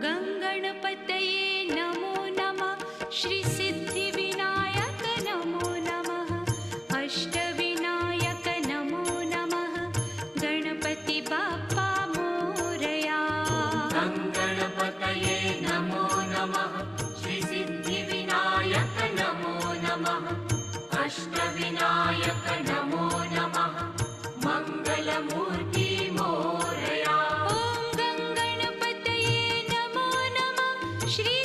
गङ्गणपतये नमो नमः श्रीसिद्धिविनायक नमो नमः अष्टविनायक नमो नमः गणपति बाप्पा मोरया। गङ्गणपतये नमो नमः श्रीसिद्धिविनायक नमो नमः अष्टविनायक नमो नमः मङ्गलमूर्ति मोरया। ॐ गङ्गणपतये नमो नमः श्री